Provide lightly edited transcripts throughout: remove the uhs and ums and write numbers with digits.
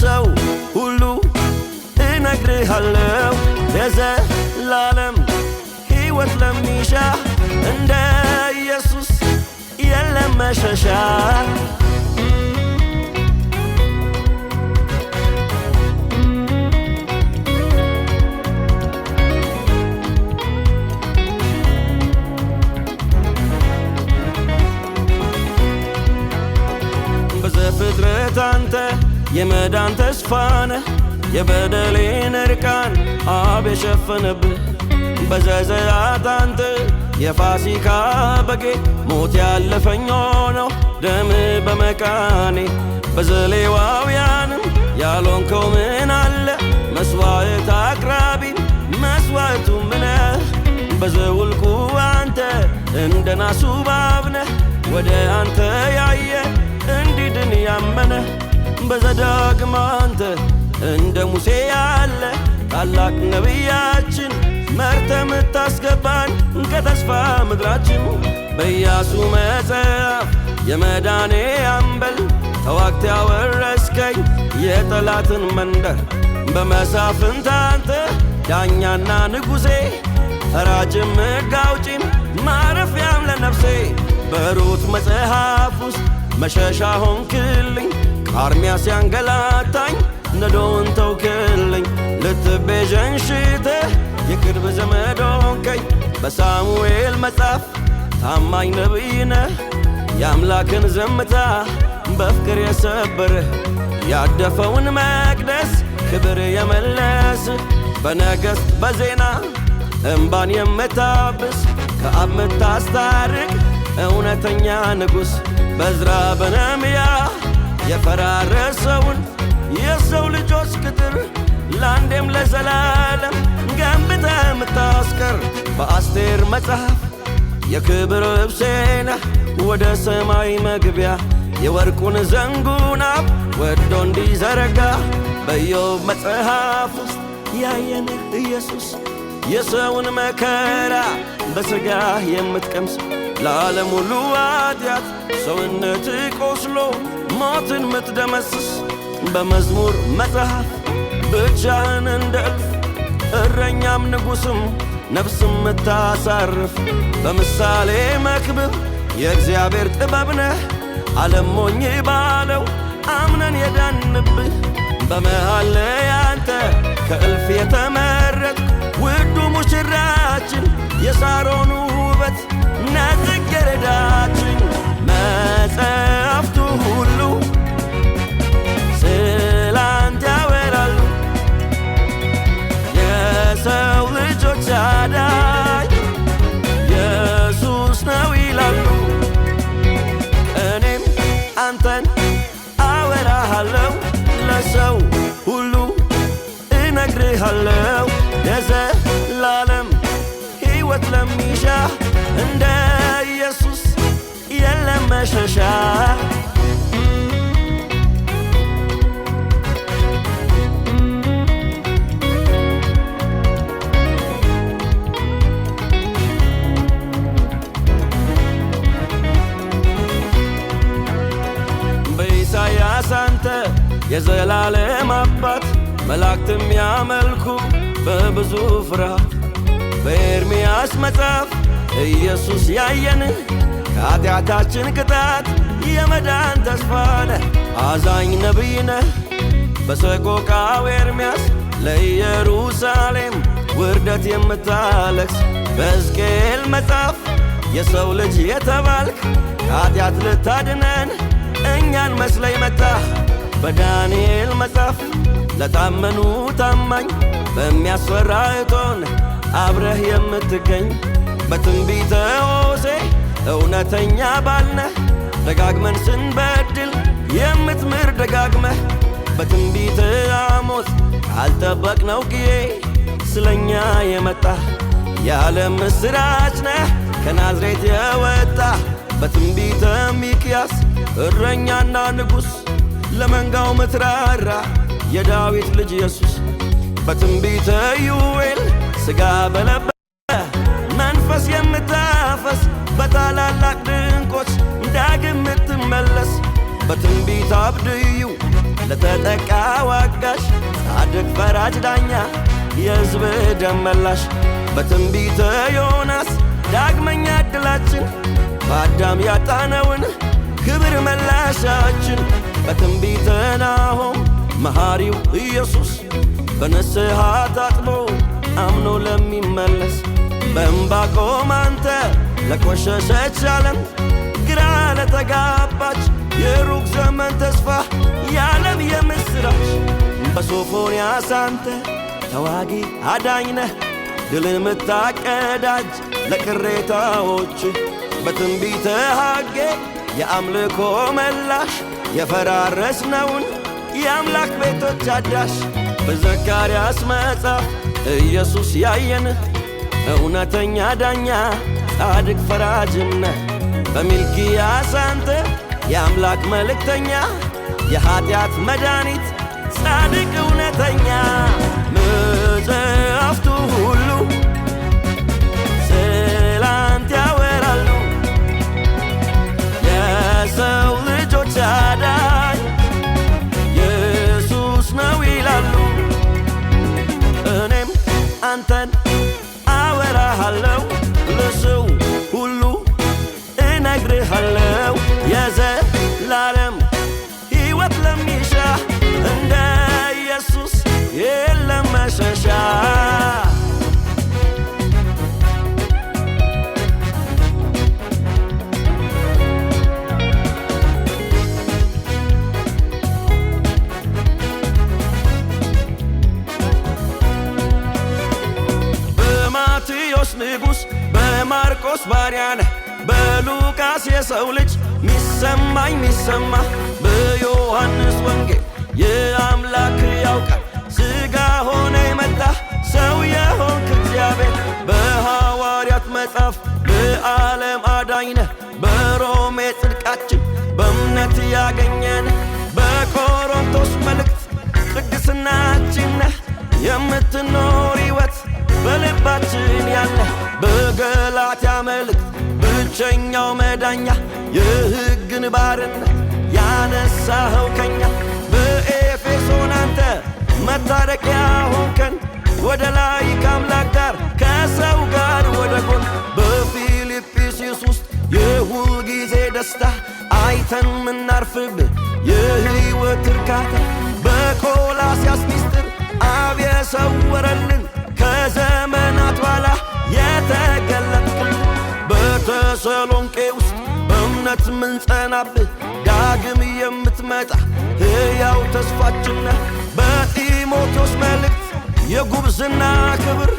ለሰው ሁሉ እነግርሃለሁ የዘላለም ሕይወት ለሚሻ እንደ ኢየሱስ የለም መሸሻ በዘፍጥረት አንተ የመዳን ተስፋነ የበደሌን እርቃን አብ የሸፈነብህ በዘዘአት አንተ የፋሲካ በጌ ሞት ያለፈኝ ሆነው ደም በመቃኔ በዘሌዋውያንም ያልሆንከው ምን አለ መስዋዕት አቅራቢም መስዋዕቱ ምነህ በዘውልቁ አንተ እንደ ናሱ ባብነህ ወደ አንተ ያየ እንዲድን ያመነ በዘዳግም አንተ እንደ ሙሴ ያለ ታላቅ ነቢያችን መርተ ምታስገባን ከተስፋ ምድራችን በኢያሱ መጽሐፍ የመዳኔ አምበል ተዋግተ ያወረስከኝ የጠላትን መንደር በመሳፍንት አንተ ዳኛና ንጉሴ ፈራጅም ሕግ አውጪም ማረፊያም ለነፍሴ በሩት መጽሐፍ ውስጥ መሸሻ ሆንክልኝ ቃርሚያ ሲያንገላታኝ ነዶን ተውክልኝ ልትቤዠኝ ሽተህ የቅርብ ዘመድ ሆንከኝ በሳሙኤል መጽሐፍ ታማኝ ነቢይ ነህ የአምላክን ዝምታ በፍቅር የሰበርህ ያደፈውን መቅደስ ክብር የመለስህ በነገሥት በዜና እምባን የምታብስ ከአብ ምታስታርቅ እውነተኛ ንጉሥ በዕዝራ በነህምያ የፈራረሰውን የሰው ልጆች ቅጥር ለአንዴም ለዘላለም ገንብተህ ምታስቀር በአስቴር መጽሐፍ የክብር ልብሴና ወደ ሰማይ መግቢያ የወርቁን ዘንጉን አብ ወዶ እንዲዘረጋ በኢዮብ መጽሐፍ ውስጥ ያየንህ ኢየሱስ የሰውን መከራ በሥጋ የምትቀምስ ለዓለም ሁሉ ኃጢአት ሰውነት ቆስሎ ሞትን ምትደመስስ በመዝሙር መጽሐፍ ብቻህን እንደ እልፍ እረኛም ንጉሥም ነፍስም ምታሳርፍ በምሳሌ መክብብ የእግዚአብሔር ጥበብ ነህ ዓለም ሞኝ ባለው አምነን የዳንብህ በመሃል ላይ አንተ ከእልፍ የተመረጥ ውዱ ሙሽራችን የሳሮኑ ውበት ጽጌረዳችን መጽሐፍቱ ሁሉ ስላንተ ያወራሉ የሰው ልጆች አዳኝ ኢየሱስ ነው ይላሉ እኔም አንተን አወራሃለሁ ለሰው ሁሉ እነግርሃለሁ የዘላለም ሕይወት ለሚሻ እንደ ኢየሱስ የለም መሸሻ በኢሳይያስ አንተ የዘላለም አባት መላእክትም ያመልኩ በብዙ ፍርሃት በኤርምያስ መጽሐፍ ኢየሱስ ያየንህ ከኃጢአታችን ቅጣት የመዳን ተስፋ ነህ አዛኝ ነቢይ ነህ በሰቆቃው ኤርምያስ ለኢየሩሳሌም ውርደት የምታለቅስ በሕዝቅኤል መጽሐፍ የሰው ልጅ የተባልክ ከኃጢአት ልታድነን እኛን መስለህ መጣህ በዳንኤል መጽሐፍ ለታመኑ ታማኝ በሚያስፈራ እቶን አብረህ የምትገኝ በትንቢተ ሆሴዕ እውነተኛ ባልነህ ደጋግመን ስንበድል የምትምር ደጋግመህ በትንቢተ አሞጽ ካልጠበቅነው ጊዜ ስለኛ የመጣህ የዓለም ምስራች ነህ ከናዝሬት የወጣህ በትንቢተ ሚክያስ እረኛና ንጉሥ ለመንጋው ምትራራ የዳዊት ልጅ ኢየሱስ በትንቢተ ዩኤል ሥጋ በለበሰ መንፈስ የምታፈስ በታላላቅ ድንቆች ዳግም ምትመለስ በትንቢተ አብድዩ ለተጠቃ ዋጋሽ ጻድቅ ፈራጅ ዳኛ የሕዝብ ደም መላሽ በትንቢተ ዮናስ ዳግመኛ ዕድላችን በአዳም ያጣነውን ክብር መላሻችን በትንቢተ ናሆም መሐሪው ኢየሱስ በንስሐ ታጥቦ አምኖ ለሚመለስ በዕንባቆም አንተ ለቆሸሸች ዓለም ግራ ለተጋባች የሩቅ ዘመን ተስፋ የዓለም የምስራች በሶፎንያስ አንተ ተዋጊ አዳኝ ነህ ድልን ምታቀዳጅ ለቅሬታዎች በትንቢተ ሐጌ የአምልኮ መላሽ የፈራረስነውን የአምላክ ቤቶች አዳሽ በዘካርያስ መጽሐፍ ኢየሱስ ያየንህ እውነተኛ ዳኛ ጻድቅ ፈራጅም ነህ በሚልኪያስ አንተ የአምላክ መልእክተኛ የኀጢአት መድኃኒት ጻድቅ እውነተኛ መጽሐፍቱ ሁሉ ስላንተ ያወራሉ የሰው ልጆች አዳኝ ኢየሱስ ነው ይላሉ እኔም አንተን አወራሃለሁ ለሰው ሁሉ እነግርሃለሁ የዘላለም ሕይወት ለሚሻ እንደ ኢየሱስ የለም መሸሻ በማቴዎስ ንጉሥ በማርቆስ ባሪያነ በሉቃስ የሰው ልጅ ሚሰማ በዮሐንስ ወንጌል የአምላክ ያውቃል ሥጋ ሆነ የመጣ ሰው የሆንክ እግዚአብሔር በሐዋርያት መጽሐፍ በዓለም አዳኝነ በሮሜ ጽድቃችን በእምነት ያገኘን በቆሮንቶስ መልእክት ቅድስናችን ነህ የምትኖር ሕይወት በልባችን ያለ በገላትያ መልእክት ብቸኛው መዳኛ የሕግን ባርነት ያነሳኸው ከኛ በኤፌሶን አንተ መታረቂያ ሆንከን ወደ ላይ ከአምላክ ጋር ከሰው ጋር ወደ ጎን በፊልጵስዩስ ውስጥ የሁል ጊዜ ደስታ አይተን ምናርፍብህ የሕይወት እርካታ በቆላስያስ ሚስጥር አብ የሰወረልን ከዘመናት በኋላ የተገለጥክልን በተሰሎንቄ ውስጥ በእምነት ምንጸናብህ ዳግም የምትመጣ ሕያው ተስፋችን ነህ በጢሞቴዎስ መልእክት የጉብዝና ክብር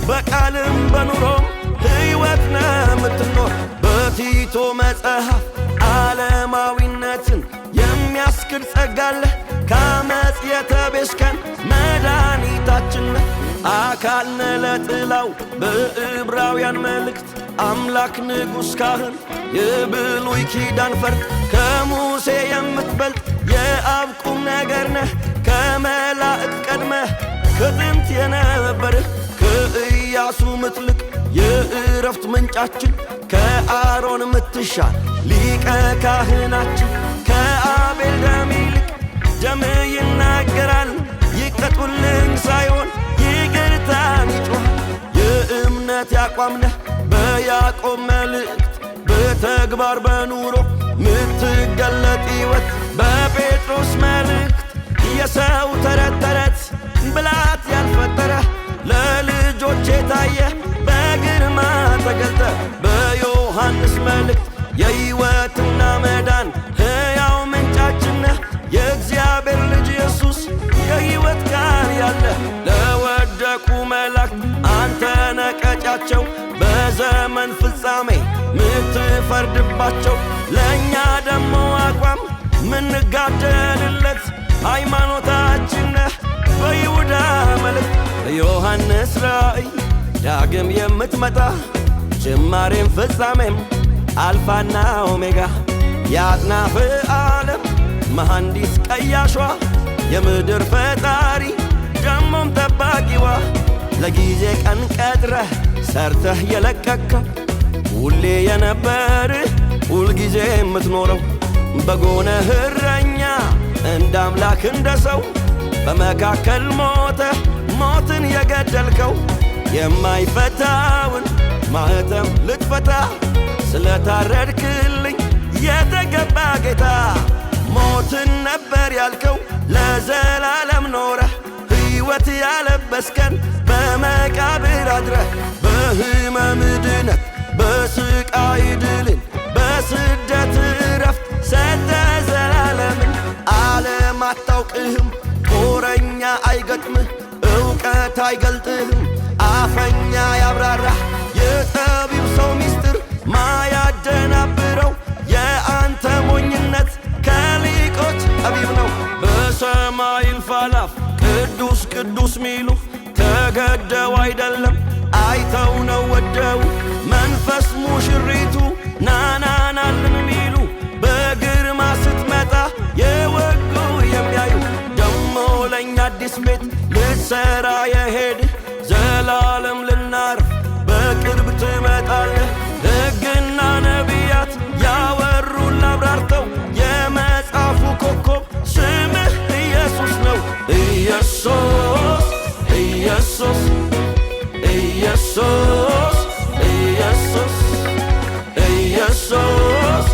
በቃልም በኑሮም ሕይወት ነህ የምትኖር በቲቶ መጽሐፍ ዓለማዊነትን የሚያስክድ ጸጋለህ ከዓመፅ የተቤዥከን መድኃኒታችን ነህ አካል ነህ ለጥላው በዕብራውያን መልእክት አምላክ ንጉሥ ካህን የብሉይ ኪዳን ፈርጥ ከሙሴ የምትበልጥ የአብ ቁም ነገር ነህ ከመላእክት ቀድመህ ከጥንት የነበርህ ከኢያሱ ምትልቅ የዕረፍት ምንጫችን ከአሮን ምትሻል ሊቀ ካህናችን ከአቤል ደም ይልቅ ደም ይናገራል ይቀጡልኝ ሳይሆን ይቅርታን ይጮኻል የእምነት ያቋም ነህ በያዕቆብ መልእክት በተግባር በኑሮ ምትገለጥ ሕይወት በጴጥሮስ መልእክት የሰው ተረት ብላት ያልፈጠረ ለልጆች የታየ በግርማ ተገልጠ በዮሐንስ መልእክት የሕይወትና መዳን ሕያው ምንጫችን ነህ የእግዚአብሔር ልጅ ኢየሱስ የሕይወት ቃል ያለ ለወደቁ መላእክት አንተ ነቀጫቸው በዘመን ፍጻሜ ምትፈርድባቸው ለእኛ ደሞ አቋም ምንጋደልለት ሃይማኖታችን ነህ በይሁዳ መልእክት በዮሐንስ ራእይ ዳግም የምትመጣ ጅማሬም ፍጻሜም አልፋና ኦሜጋ የአጥናፍ ዓለም መሐንዲስ ቀያሿ የምድር ፈጣሪ ደሞም ጠባቂዋ ለጊዜ ቀን ቀጥረህ ሰርተህ የለቀቅከው ሁሌ የነበርህ ሁልጊዜ የምትኖረው በጎነ እረኛ እንደ አምላክ እንደ ሰው በመካከል ሞተ ሞትን የገደልከው የማይፈታውን ማኅተም ልትፈታ ስለታረድክልኝ የተገባ ጌታ ሞትን ነበር ያልከው ለዘላለም ኖረህ ሕይወት ያለበስከን በመቃብር አድረህ በሕመም ድነት በስቃይ ድልን በስደት እረፍት ሰጠ ዘላለምን ዓለም አታውቅህም ጦረኛ አይገጥምህ ዕውቀት አይገልጥህም አፈኛ ያብራራህ የጠቢብ ሰው ሚስጥር ማያደናብረው የአንተ ሞኝነት ከሊቆች ጠቢብ ነው በሰማይ እልፍ አእላፍ ቅዱስ ቅዱስ ሚሉ ተገደው አይደለም አይተው ነው ወደው መንፈስ ሙሽሪቱ ናናናልን ሚሉ በግርማ ስትመጣ የወጉ የሚያዩ ደሞ ለእኛ አዲስ ቤት ልትሠራ የሄድህ ዘላለም ልናርፍ በቅርብ ትመጣለህ ሕግና ነቢያት ያወሩን አብራርተው የመጽሐፉ ኮከብ ስምህ ኢየሱስ ነው ኢየሱስ ኢየሱስ ኢየሱስ ኢየሱስ ኢየሱስ